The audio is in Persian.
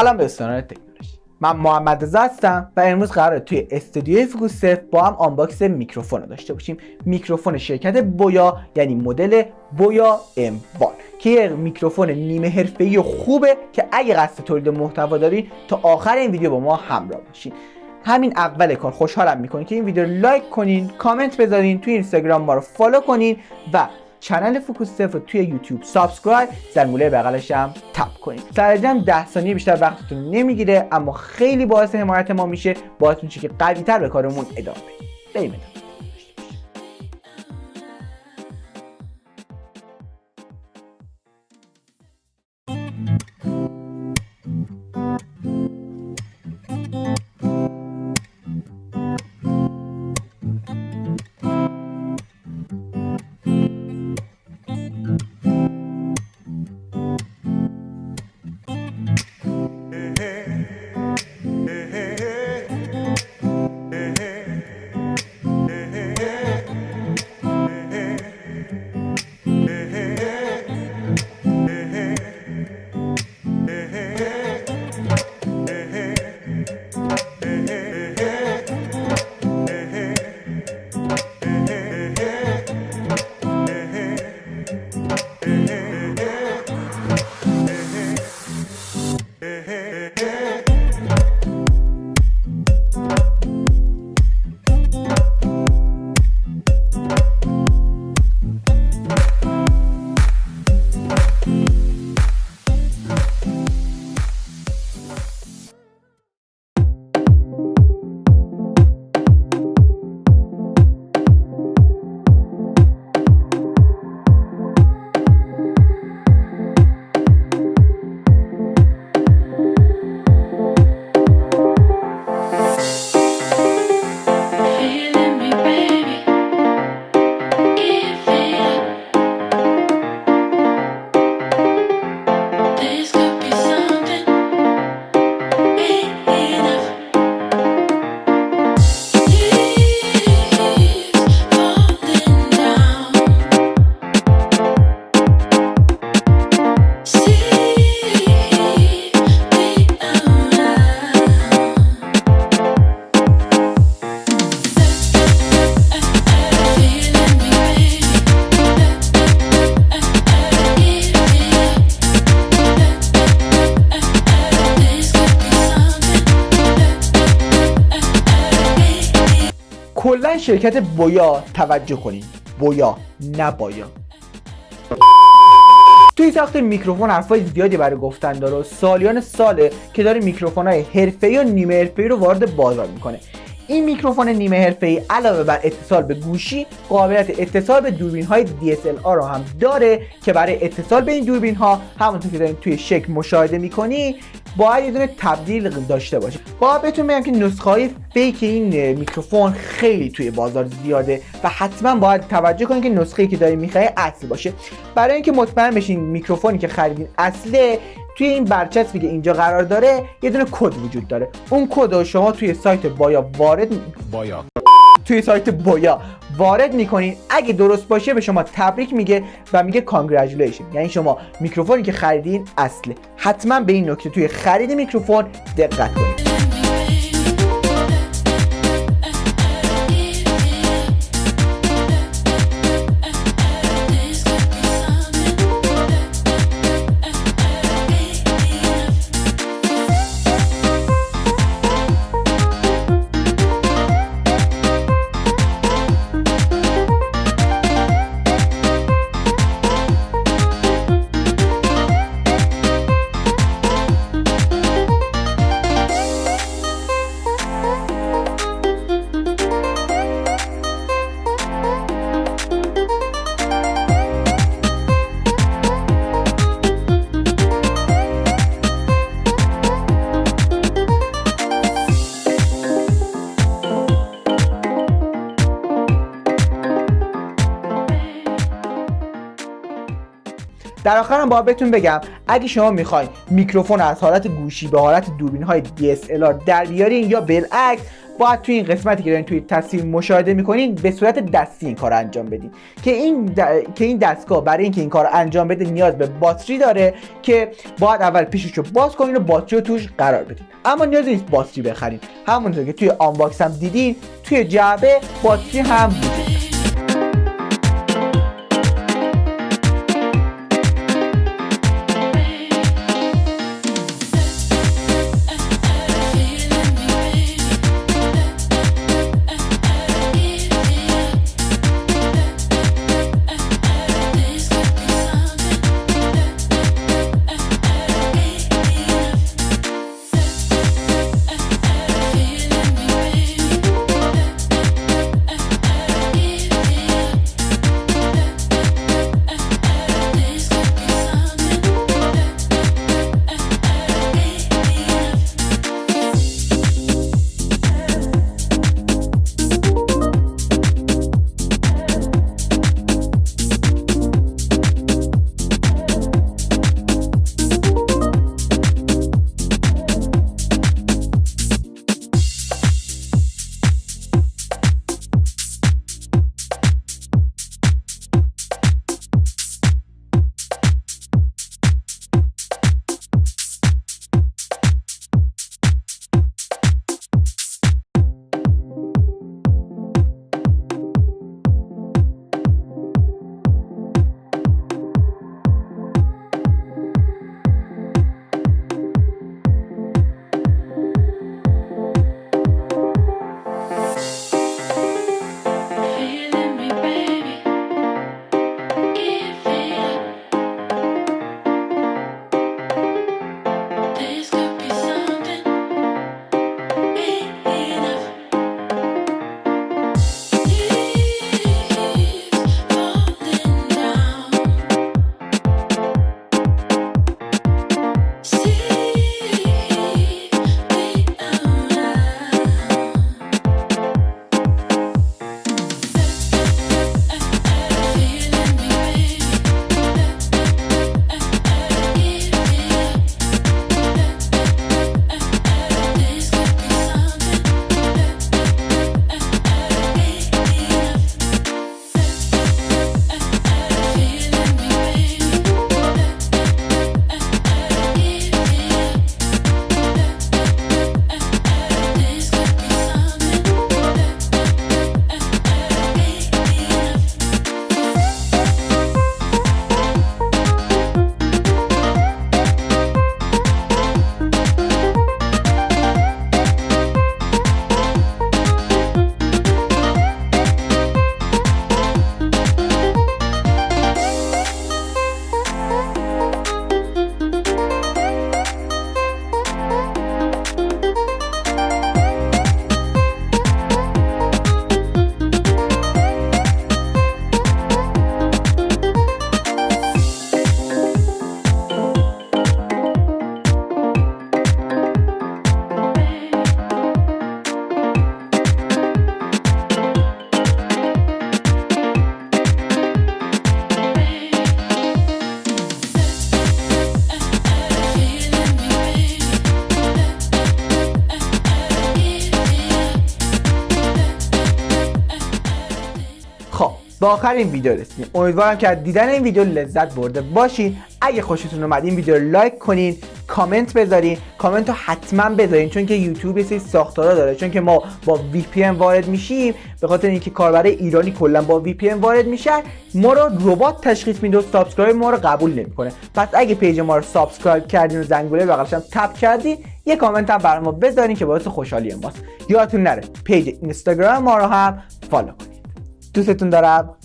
سلام دوستان تکنولوژی، من محمد رضا هستم و امروز قراره توی استودیوی فوکوس 0 با هم آنباکس میکروفون رو داشته باشیم. میکروفون شرکت بویا، یعنی مدل Boya-M1 که یه میکروفون نیمه حرفه‌ای خوبه که اگه قصد تولید محتوا دارین تا آخر این ویدیو با ما همراه باشین. همین اول کار خوشحالم میکنین که این ویدیو رو لایک کنین، کامنت بذارین، توی اینستاگرام ما رو فالو کنین و کانال فوکوس 0 رو توی یوتیوب سابسکرایب، زنگوله بغلش هم تپ کنید. سرجم 10 ثانیه بیشتر وقتتون نمیگیره اما خیلی باعث حمایت ما میشه، باعث میشه که قوی‌تر به کارمون ادامه بدیم. ببینید. کلا شرکت بویا توجه کنین، بویا نه بایا. توی ساخت میکروفون حرفای زیادی برای گفتن داره و سالیان ساله که داره میکروفون‌های حرفه‌ای و نیمه حرفه‌ای رو وارد بازار میکنه. این میکروفون نیمه حرفه‌ای علاوه بر اتصال به گوشی، قابلیت اتصال به دوربین‌های DSLR رو هم داره که برای اتصال به این دوربین‌ها همونطور که دارین توی شکل مشاهده می‌کنی باید یه دونه تبدیل داشته باشه. باید بهتون بگم که نسخه‌های فیک این میکروفون خیلی توی بازار زیاده و حتما باید توجه کنید که نسخه‌ای که دارین می‌خرید اصل باشه. برای اینکه مطمئن بشین میکروفونی که خریدین اصله، توی این برچسبی که اینجا قرار داره یه دونه کد وجود داره. اون کد رو شما توی سایت توی سایت بویا وارد میکنین. اگه درست باشه به شما تبریک میگه و میگه کانگرچولیشن، یعنی شما میکروفونی که خریدین اصله. حتما به این نکته توی خرید میکروفون دقت کنید. در آخر هم باید بهتون بگم اگه شما میخواین میکروفون از حالت گوشی به حالت دوربین‌های DSLR در بیارین یا بالعکس، باید توی این قسمتی که دارین توی تصویر مشاهده میکنین به صورت دستی این کار رو انجام بدین که این دستگاه برای اینکه این کار رو انجام بده نیاز به باتری داره که باید اول پیشش رو باز کنین و باتری رو توش قرار بدین. اما نیاز نیست باتری بخرین، همونطور که توی آنباکس هم دیدین توی جعبه باتری هم بود. به آخرین ویدیو رسیدیم. امیدوارم که از دیدن این ویدیو لذت برده باشین. اگه خوشتون اومد این ویدیو رو لایک کنین، کامنت بذارین، کامنت رو حتما بذارین چون که یوتیوب یه سری ساختارا داره، چون که ما با وی پی ان وارد میشیم، به خاطر اینکه کاربر ایرانی کلا با وی پی ان وارد میشن ما رو ربات تشخیص میده و سابسکرایب ما رو قبول نمیکنه. پس اگه پیج ما رو سابسکرایب کردین و زنگوله بغلش هم تپ کردین، یه کامنت هم برای ما بذارین که باعث خوشحالی ماست. یادتون نره پیج اینستاگرام ما رو هم فالو کنید. دوستتون دارم.